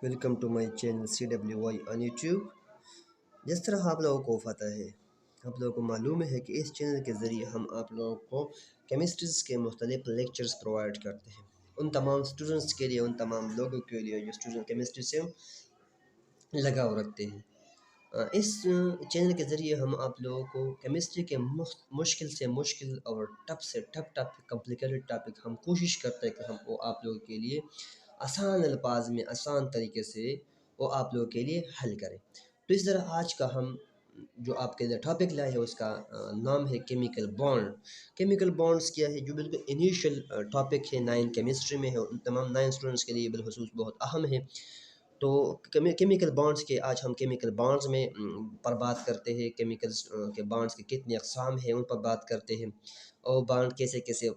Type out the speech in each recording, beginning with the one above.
Welcome to my channel CWY on YouTube. जिस तरह आप लोगों को पता है, आप लोगों को मालूम है कि इस चैनल के ज़रिए हम आप लोगों को केमिस्ट्रीज़ के मुख्तलिफ लेक्चर्स प्रोवाइड करते हैं उन तमाम स्टूडेंट्स के लिए, उन तमाम लोगों के लिए जो स्टूडेंट केमिस्ट्री से लगाव रखते हैं। इस चैनल के ज़रिए हम आप लोगों को केमिस्ट्री के मुश्किल से मुश्किल और टफ से टफ टॉपिक, कॉम्प्लिकेटेड टॉपिक हम कोशिश करते हैं कि हम वो आप लोगों के लिए आसान अल्फाज में, आसान तरीके से वो आप लोगों के लिए हल करें। तो इस तरह आज का हम जो आपके लिए टॉपिक लाए हैं उसका नाम है केमिकल बॉन्ड। केमिकल बॉन्ड्स क्या है, जो बिल्कुल इनिशियल टॉपिक है, 9 केमिस्ट्री में है, उन तमाम 9 स्टूडेंट्स के लिए बिलखुसूस बहुत अहम है। तो केमिकल बॉन्ड्स के आज हम केमिकल बॉन्ड्स में पर बात करते हैं। केमिकल्स के बॉन्ड्स के कितने अक़साम हैं उन पर बात करते हैं, और बॉन्ड कैसे कैसे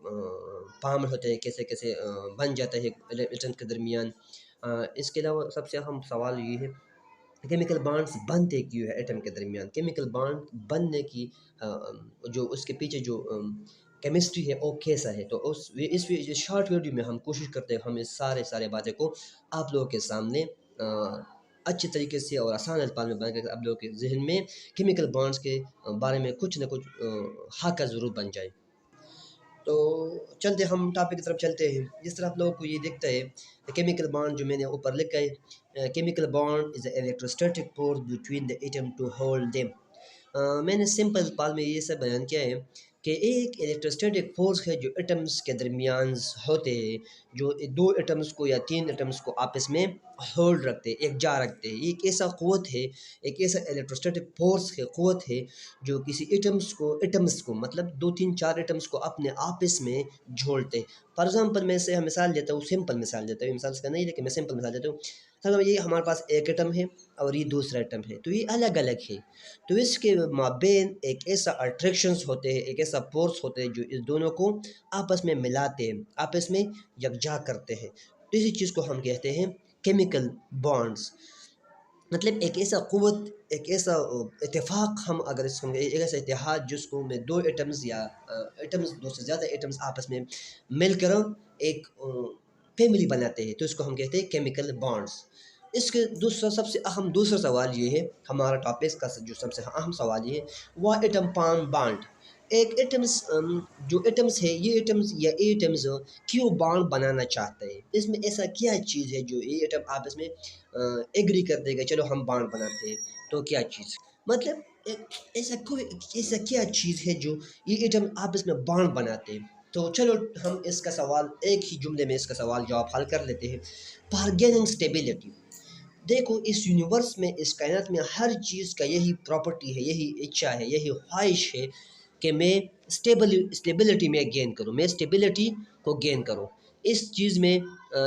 फॉर्म होते हैं, कैसे कैसे बन जाता है एटम के दरमियान। इसके अलावा सबसे अहम सवाल ये है, केमिकल बॉन्ड्स बनते क्यों है एटम के दरमियान। केमिकल बॉन्ड बनने की जो उसके पीछे जो केमिस्ट्री है वो कैसा है। तो इस शॉर्ट वीडियो में हम कोशिश करते हैं हम इस सारे बातें को आप लोगों के सामने अच्छे तरीके से और आसान अल्फाज में बयान करके आप लोगों के जहन में केमिकल बॉन्ड्स के बारे में कुछ न कुछ खाका ज़रूर बन जाए। तो चलते हम टॉपिक की तरफ चलते हैं। जिस तरह आप लोगों को ये दिखता है, केमिकल बॉन्ड जो मैंने ऊपर लिखा है, chemical bond is electrostatic force between the atom to hold them. मैंने सिंपल अल्फाज में ये सब बयान किया है कि एक इलेक्ट्रोस्टैटिक फोर्स है जो एटम्स के दरमियान होते हैं, जो दो एटम्स को या तीन एटम्स को आपस में होल्ड रखते हैं, एक जा रखते हैं। एक ऐसा क़ुव्वत है, एक ऐसा इलेक्ट्रोस्टैटिक फोर्स है, क़ुव्वत है जो किसी एटम्स को मतलब दो तीन चार एटम्स को अपने आपस में जोड़ते। फॉर एग्जांपल मैं से मिसाल देता हूँ, सिंपल मिसाल देता हूँ, मिसाल इसका नहीं लेकिन मैं सिंपल मिसाल देता हूँ। मतलब ये हमारे पास एक एटम है और ये दूसरा एटम है, तो ये अलग अलग है। तो इसके माबेन एक ऐसा अट्रैक्शंस होते हैं, एक ऐसा फोर्स होते हैं जो इस दोनों को आपस में मिलाते हैं, आपस में यकजा करते हैं। तो इसी चीज़ को हम कहते हैं केमिकल बॉन्ड्स। मतलब एक ऐसा क़ुव्वत, एक ऐसा इत्तेफाक, हम अगर इसको एक ऐसा इत्तेहाद जिसको में दो एटम्स या एटम्स, दो से ज़्यादा एटम्स आपस में मिलकर एक फैमिली बनाते हैं, तो इसको हम कहते हैं केमिकल बॉन्ड्स। इसके दूसरा सवाल ये है, हमारा टॉपिक का जो सबसे अहम सवाल ये है, वह एटम पाम बॉन्ड। एक एटम्स जो एटम्स है, ये एटम्स या एटम्स क्यों बॉन्ड बनाना चाहते हैं, इसमें ऐसा क्या चीज़ है जो ये एटम आपस में एग्री कर देगा, चलो हम बॉन्ड बनाते हैं। तो क्या चीज़, मतलब ऐसा क्या चीज़ है जो ये एटम आपस में बॉन्ड बनाते हैं। तो चलो हम इसका सवाल एक ही जुमले में इसका सवाल जवाब हल कर लेते हैं। Bargaining stability. देखो, इस यूनिवर्स में, इस कायनात में हर चीज़ का यही प्रॉपर्टी है, यही इच्छा है, यही ख्वाहिश है कि मैं स्टेबिलिटी में गेन करूँ, मैं स्टेबिलिटी को गेन करूँ। इस चीज़ में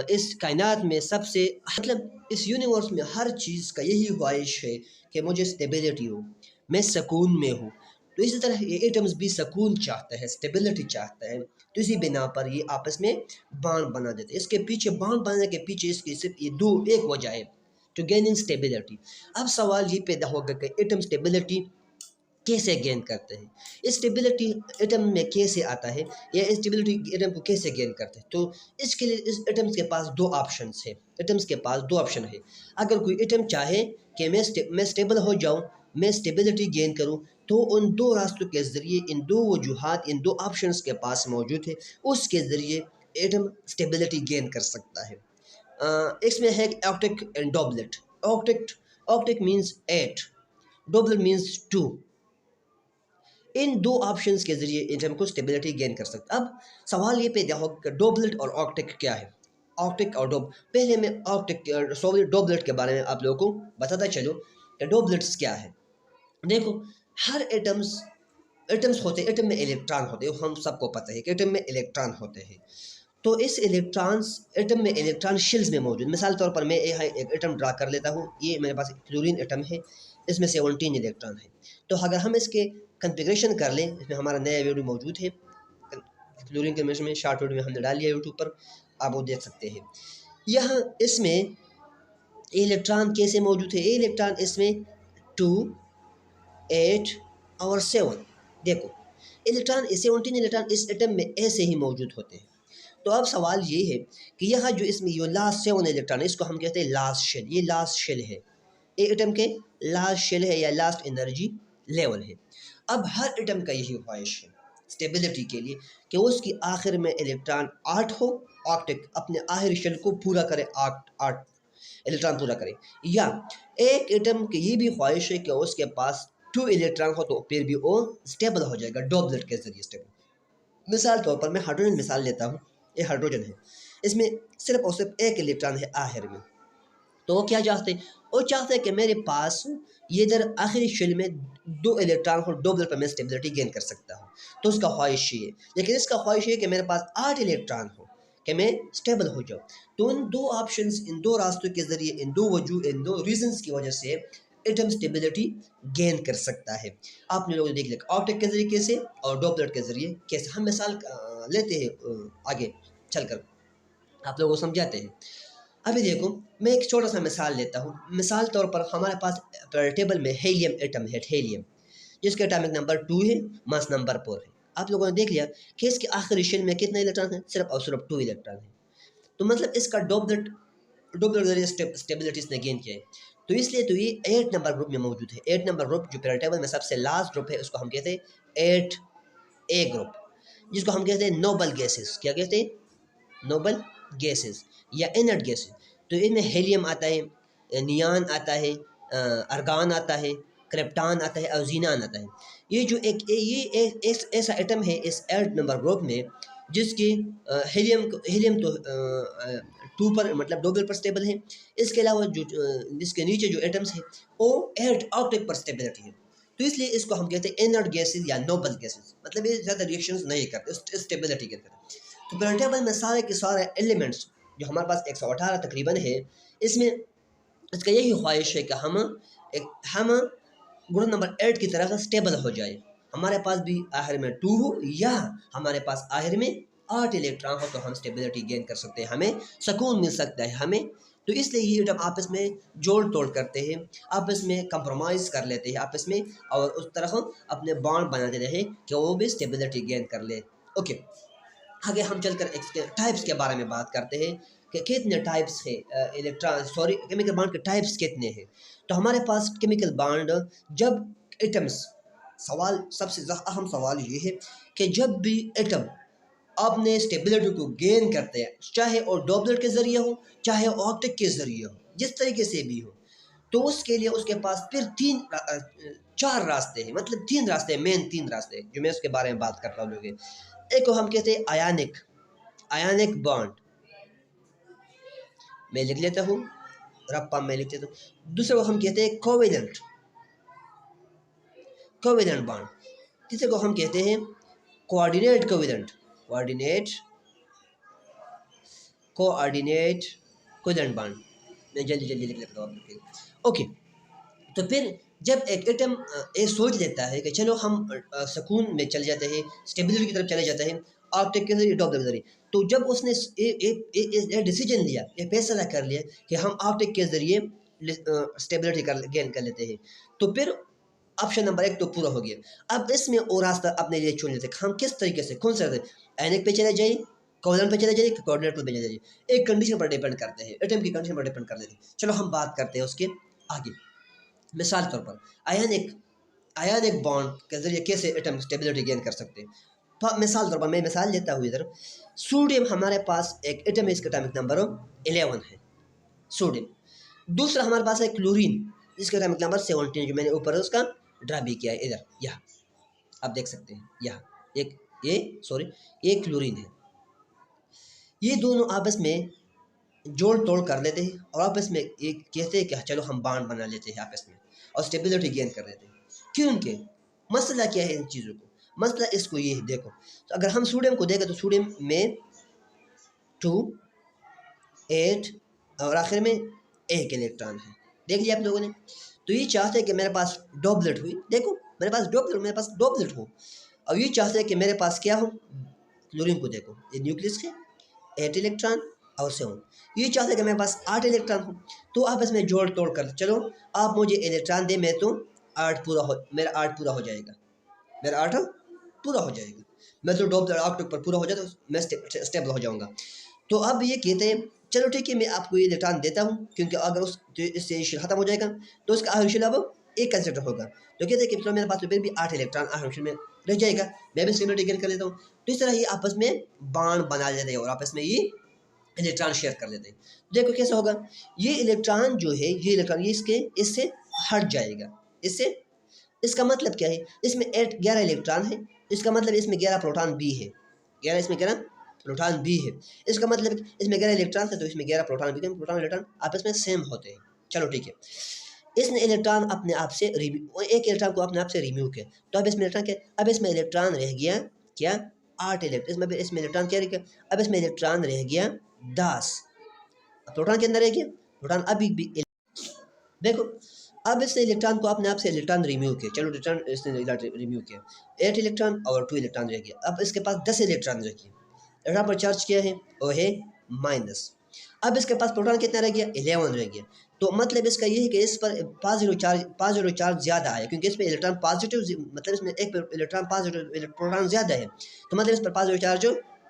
इस कायनात में सबसे मतलब इस यूनिवर्स में हर चीज़ का यही ख्वाहिश है कि मुझे स्टेबिलिटी हो, मैं सुकून में हूँ। तो इसी तरह ये एटम्स भी सुकून चाहता है, स्टेबिलिटी चाहता है। तो इसी बिना पर ये आपस में बॉन्ड बना देते हैं। इसके पीछे, बॉन्ड बनाने के पीछे इसकी सिर्फ ये दो एक वजह है, टू गेन इन स्टेबिलिटी। अब सवाल ये पैदा होगा कि एटम स्टेबिलिटी कैसे गेन करते हैं, स्टेबिलिटी एटम में कैसे आता है, या स्टेबिलिटी एटम को कैसे गेन करते हैं। तो इसके लिए इस एटम्स के पास दो ऑप्शंस है, एटम्स के पास दो ऑप्शन है। अगर कोई एटम चाहे कि मैं स्टेबल हो जाऊं, मैं स्टेबिलिटी गेन करूं, तो उन दो रास्तों के ज़रिए, इन दो वजूहात, इन दो ऑप्शंस के पास मौजूद है, उसके ज़रिए एटम स्टेबिलिटी गेन कर सकता है। इसमें है octet and doublet. Octet octet means 8, doublet means 2। इन दो ऑप्शंस के जरिए एटम को स्टेबिलिटी गेन कर सकता है। अब सवाल ये पैदा हो कि डॉबलेट और ऑक्टेट क्या है। ऑक्टेट और डॉब, पहले मैं ऑक्टेट सॉरी डॉबलेट के बारे में आप लोगों को बताता चलो कि डॉबलेट्स क्या है। देखो, हर एटम्स एटम्स होते हैं, एटम में इलेक्ट्रॉन होते हैं, हम सबको पता है कि एटम में इलेक्ट्रॉन होते हैं। तो इस इलेक्ट्रॉन्स, एटम में इलेक्ट्रॉन शेल्स में मौजूद। मिसाल तौर पर मैं एक एटम ड्रा कर लेता हूँ, ये मेरे पास क्लोरीन एटम है, इसमें 17 इलेक्ट्रॉन है। तो अगर हम इसके कन्फिग्रेशन कर लें, इसमें हमारा नया वीडियो मौजूद है, क्लोरीन के में शॉर्ट वीडियो में हमने डाल लिया यूट्यूब पर, आप वो देख सकते हैं। यहाँ इसमें इलेक्ट्रॉन कैसे मौजूद है, इलेक्ट्रॉन इसमें 2, 8 और 7। देखो, इलेक्ट्रॉन 17 इलेक्ट्रॉन इस एटम में ऐसे ही मौजूद होते हैं। तो अब सवाल ये है कि यहाँ जो इसमें ये लास्ट 7 इलेक्ट्रॉन है, इसको हम कहते हैं लास्ट शेल। ये लास्ट शेल है, एक एटम के लास्ट शेल है या लास्ट एनर्जी लेवल है। अब हर एटम का यही ख्वाहिश है स्टेबिलिटी के लिए कि उसकी आखिर में इलेक्ट्रॉन 8 हो, ऑक्टेट अपने आखिरी शेल को पूरा करे, 8 इलेक्ट्रॉन पूरा करे। या एक एटम की ये भी ख्वाहिश है कि उसके पास 2 इलेक्ट्रॉन हो, तो फिर भी वो स्टेबल हो जाएगा डॉपलेट के जरिए स्टेबल। मिसाल तौर पर मैं हाइड्रोजन मिसाल लेता हूँ, ये हाइड्रोजन है, इसमें सिर्फ और सिर्फ एक इलेक्ट्रॉन है आखिर में। तो वो क्या चाहते हैं, वो चाहते हैं कि मेरे पास ये इधर आखिरी शेल में 2 इलेक्ट्रॉन को डबल पर मैं स्टेबिलिटी गेन कर सकता हूँ, तो उसका ख्वाहिश ये है। लेकिन इसका ख्वाहिश है कि मेरे पास 8 इलेक्ट्रॉन हो कि मैं स्टेबल हो जाऊँ। तो इन दो ऑप्शंस, इन दो रास्तों के ज़रिए, इन दो वजह, इन दो रीजंस की वजह से एटम स्टेबिलिटी गेन कर सकता है। आपने लोग देख लिया ऑक्टेट के ज़रिए कैसे और डॉपलेट के ज़रिए कैसे। हम मिसाल लेते हैं आगे चलकर, आप लोगों को समझाते हैं। अभी देखो मैं एक छोटा सा मिसाल लेता हूँ। मिसाल तौर पर हमारे पास टेबल में हीलियम एटम है, हीलियम, जिसका एटॉमिक नंबर 2 है, मास नंबर 4 है। आप लोगों ने देख लिया कि इसके आखिरी शेल में कितने इलेक्ट्रॉन हैं, सिर्फ और सिर्फ 2 इलेक्ट्रॉन हैं। तो मतलब इसका डॉपलेट स्टेबिलिटी इसने गेन किया है। तो इसलिए तो ये 8 नंबर ग्रुप में मौजूद है। 8 नंबर ग्रुप जो टेबल में सबसे लास्ट ग्रुप है, उसको हम कहते हैं 8A ग्रुप, जिसको हम कहते हैं नोबल गैसेस। क्या कहते हैं? नोबल गैसेस या इनर्ट गैसेस। तो इनमें हीलियम आता है, नियान आता है, अर्गान आता है, क्रिप्टॉन आता है और जीनान आता है। ये जो एक ऐसा एटम है इस 8 नंबर ग्रुप में जिसकी हीलियम तो 2 पर मतलब डबल पर स्टेबल है। इसके अलावा जो जिसके नीचे जो एटम्स है वो 8 ऑक्टेट पर स्टेबिलिटी है। तो इसलिए इसको हम कहते हैं इनर्ट गैसेस या नोबल गैसेस, मतलब ये ज़्यादा रिएक्शंस नहीं करते, स्टेबिलिटी के करते। तो पीरियोडिक टेबल में सारे के सारे एलिमेंट्स जो हमारे पास 118 तकरीबन है, इसमें इसका यही ख्वाहिश है कि हम ग्रुप नंबर 8 की तरह स्टेबल हो जाए। हमारे पास भी आखिर में 2 हो या हमारे पास आखिर में 8 इलेक्ट्रॉन हो, तो हम स्टेबिलिटी गेन कर सकते हैं, हमें सुकून मिल सकता है हमें। तो इसलिए ये जब आपस में जोड़ तोड़ करते हैं, आपस में कंप्रोमाइज़ कर लेते हैं आपस में, और उस तरह अपने बॉन्ड बनाते रहे कि वो भी स्टेबिलिटी गेन कर ले। ओके, आगे हम चलकर टाइप्स के बारे में बात करते हैं कि कितने टाइप्स है केमिकल बॉन्ड के टाइप्स कितने हैं। तो हमारे पास केमिकल बॉन्ड जब एटम्स, सवाल सबसे अहम सवाल ये है कि जब भी एटम अपने स्टेबिलिटी को गेन करते हैं, चाहे और डॉपलेट के ज़रिए हो चाहे ऑक्टेट के ज़रिए हो, जिस तरीके से भी हो, तो उसके लिए उसके पास फिर 4 रास्ते हैं, मतलब 3 रास्ते, मेन 3 रास्ते जो मैं उसके बारे में बात कर रहा हूँ। एक को हम कहते हैं आयनिक बॉन्ड, मैं लिख लेता हूँ, रप्पा में लिख लेता हूँ। दूसरे को हम कहते हैं कोवेलेंट बॉन्ड। तीसरे को हम कहते हैं कोऑर्डिनेट कोवेलेंट बॉन्ड। मैं जल्दी लिख लेता हूँ आपके। ओके, तो फिर जब एक एटम ये सोच लेता है कि चलो हम सुकून में चले जाते हैं, स्टेबिलिटी की तरफ चले जाते हैं ऑक्टेट के जरिए, डॉपलेट के जरिए, तो जब उसने एक डिसीजन लिया, ये फैसला कर लिया कि हम ऑक्टेट के जरिए स्टेबिलिटी गेन कर लेते हैं, तो फिर ऑप्शन नंबर 1 तो पूरा हो गया। अब इसमें वो रास्ता अपने लिए चुन लेते हैं, हम किस तरीके से, कौन सा आयनिक पे चले जाइए, कोवेलेंट पे चले जाइए, कोऑर्डिनेट पे चले जाइए। एक कंडीशन पर डिपेंड करते हैं, एटम की कंडीशन पर डिपेंड करते हैं। चलो हम बात करते हैं उसके आगे। मिसाल तौर पर आयनिक बॉन्ड के जरिए कैसे एटम स्टेबिलिटी गेन कर सकते हैं। तो मिसाल तौर पर मैं मिसाल लेता हूँ इधर, सोडियम हमारे पास एक एटम है, इसका एटॉमिक नंबर 11 है, सोडियम। दूसरा हमारे पास है क्लोरीन, जिसका एटॉमिक नंबर 17, जो मैंने ऊपर उसका ड्रा भी किया है इधर, यहाँ आप देख सकते हैं, यहाँ ये क्लोरीन है। ये दोनों आपस में जोड़ तोड़ कर लेते हैं और आपस में एक कहते हैं कि चलो हम बॉन्ड बना लेते हैं आपस में और स्टेबिलिटी गेन कर लेते हैं। क्योंकि मसला क्या है इन चीज़ों को, मसला इसको ये है, देखो तो अगर हम सोडियम को देखें तो सोडियम में 2, 8 और आखिर में 1 इलेक्ट्रॉन है, देख लिया आप लोगों ने। तो ये चाहते हैं कि मेरे पास डॉपलेट हुई, देखो मेरे पास डॉपलेट हो, और ये चाहते हैं कि मेरे पास क्या हो, क्लोरीन को देखो, ये न्यूक्लियस है, 8 इलेक्ट्रॉन और 7, ये चाहते हैं कि मेरे पास 8 इलेक्ट्रॉन हो। तो आप इसमें जोड़ तोड़ कर चलो, आप मुझे इलेक्ट्रॉन दे, मैं तो मेरा 8 पूरा हो जाएगा, मेथड ऑफ द ऑक्टेट पर पूरा हो जाए तो मैं स्टेबल हो जाऊँगा। तो अब ये कहते हैं चलो ठीक है मैं आपको ये इलेक्ट्रॉन देता हूँ, क्योंकि अगर उस इससे शेल ख़त्म हो जाएगा तो उसका आखिरी शेल अब एक कंसिडर होगा। तो कहते हैं कि चलो मेरे पास तो फिर भी 8 इलेक्ट्रॉन आखिरी शेल में रह जाएगा, मैं भी स्टेबिलिटी गेन कर लेता हूँ। तो इस तरह ये आपस में बॉन्ड बना लेते हैं और आपस में ये इलेक्ट्रॉन शेयर कर लेते हैं। देखो कैसा होगा, ये इलेक्ट्रॉन जो है ये इलेक्ट्रॉन ये इससे हट जाएगा, इससे इसका मतलब क्या है, इसमें 11 इलेक्ट्रॉन है, इसका मतलब इसमें 11 प्रोटॉन भी है, 11 इसमें 11 प्रोटॉन भी है। इसका मतलब इसमें 11 इलेक्ट्रॉन है तो इसमें 11 प्रोटॉन भी है, प्रोटॉन इलेक्ट्रॉन आपस में सेम होते हैं। चलो ठीक है, इसने इलेक्ट्रॉन अपने आप से एक इलेक्ट्रॉन को अपने आप से रिमूव किया, तो अब इसमें इलेक्ट्रॉन क्या, अब इसमें इलेक्ट्रॉन रह गया क्या 8 इलेक्ट्रॉन, इसमें इलेक्ट्रॉन क्या रह गया, अब इसमें इलेक्ट्रॉन रह गया 10, प्रोटॉन के अंदर रह गया प्रोटॉन अभी भी। देखो अब इसने इलेक्ट्रॉन को अपने आप से इलेक्ट्रॉन रिमूव किया, चलो इलेक्ट्रॉन इसने रिमूव किया 8 इलेक्ट्रॉन और 2 इलेक्ट्रॉन रह गया। अब इसके पास 10 इलेक्ट्रॉन रह गया, इलेक्ट्रॉन पर चार्ज किया है वो है माइनस। अब इसके पास प्रोटॉन कितना रह गया 11 रह गया। तो मतलब इसका ये है कि इस पर पॉजिटिव चार्ज ज़्यादा है, क्योंकि इसमें इलेक्ट्रॉन पॉजिटिव मतलब इसमें एक इलेक्ट्रॉन पॉजिटिव प्रोटॉन ज़्यादा है, तो मतलब इस पर पॉजिटिव चार्ज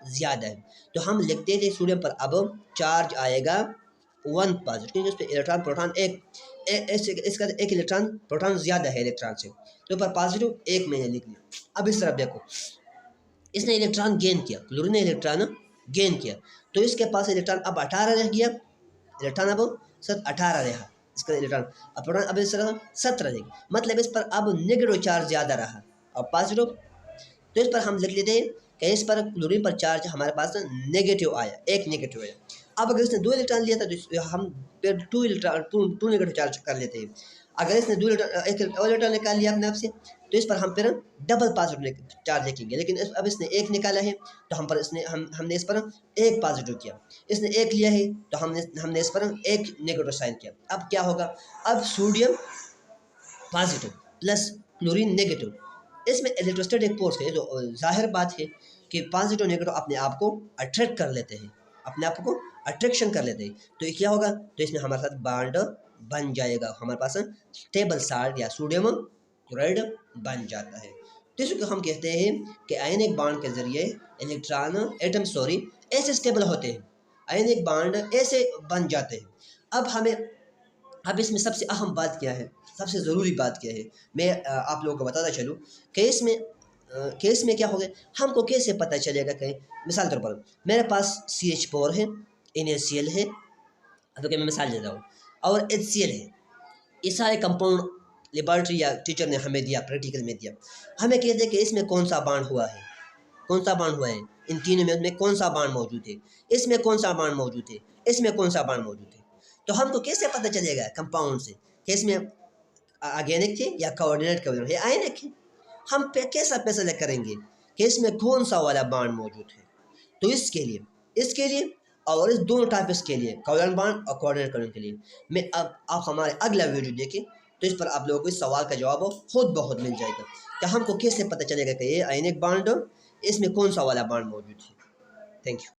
ज़्यादा है। तो हम लिखते थे सोडियम पर अब चार्ज आएगा 1 पॉजिटिव, क्योंकि इस पर इलेक्ट्रॉन प्रोटॉन इसका एक इलेक्ट्रॉन प्रोटॉन ज़्यादा है इलेक्ट्रॉन से, तो पर पॉजिटिव एक मैंने लिख लिया। अब इस तरफ देखो इसने इलेक्ट्रॉन गेन किया, क्लोरीन ने इलेक्ट्रॉन गेन किया, तो इसके पास इलेक्ट्रॉन अब 18 रह गया, इलेक्ट्रॉन अब सर 18 रहा इसका इलेक्ट्रॉन, अब प्रोटॉन अब इस तरह 17 रहेगा, मतलब इस पर अब नेगेटिव चार्ज ज़्यादा रहा और पॉजिटिव। तो इस पर हम लिख लेते हैं कि इस पर क्लोरीन पर चार्ज हमारे पास नेगेटिव आया, एक नेगेटिव आया। अब अगर इसने 2 इलेक्ट्रॉन लिया था तो हम फिर 2 नेगेटिव चार्ज कर लेते हैं। अगर इसने 2 इलेक्ट्रॉन एक इलेक्ट्रॉन निकाल लिया अपने आप से तो इस पर हम फिर डबल पॉजिटिव चार्ज लिखेंगे, लेकिन अब इसने एक निकाला है तो हम पर हमने इस पर एक पॉजिटिव किया, इसने एक लिया है तो हमने इस पर एक नेगेटिव साइन किया। अब क्या होगा, अब sodium positive plus chlorine negative, इसमें इलेक्ट्रोस्टैटिक फोर्स है, तो जाहिर बात है कि पॉजिटिव नेगेटिव अपने आप को अट्रैक्ट कर लेते हैं, अपने आप को अट्रैक्शन कर लेते हैं। तो ये क्या होगा, तो इसमें हमारे साथ बॉन्ड बन जाएगा, हमारे पास स्टेबल साल्ट या सोडियम क्लोराइड बन जाता है। तो इसको हम कहते हैं कि आयनिक बॉन्ड के जरिए इलेक्ट्रॉन एटम ऐसे स्टेबल होते हैं, आयनिक बॉन्ड ऐसे बन जाते हैं। अब इसमें सबसे अहम बात क्या है, सबसे ज़रूरी बात क्या है, मैं आप लोगों को बताता चलूँ कि इसमें क्या हो गया, हमको कैसे पता चलेगा कि मिसाल तौर पर मेरे पास CH4 है, NaCl है, तो क्या मैं मिसाल देता हूँ, और HCl है, ये सारे कंपाउंड लेबॉर्ट्री या टीचर ने हमें दिया, प्रैक्टिकल में दिया, हमें कहते हैं कि इसमें कौन सा बॉन्ड हुआ है, कौन सा बॉन्ड हुआ है, इन तीनों में कौन सा बॉन्ड मौजूद है, इसमें कौन सा बॉन्ड मौजूद है, इसमें कौन सा बॉन्ड मौजूद है। तो हमको कैसे पता चलेगा कंपाउंड से कि इसमें ऑर्गेनिक है या कोऑर्डिनेट है आयनिक है, हम कैसा फैसला करेंगे कि इसमें कौन सा वाला बॉन्ड मौजूद है। तो इसके लिए और इस दोनों टाइप्स के लिए कोवलेंट बॉन्ड और कोऑर्डिनेट करने के लिए मैं अब आप हमारे अगला वीडियो देखें, तो इस पर आप लोगों को इस सवाल का जवाब खुद बहुत मिल जाएगा कि हमको कैसे पता चलेगा कि ये आयनिक बॉन्ड इसमें कौन सा वाला बॉन्ड मौजूद है। Thank you.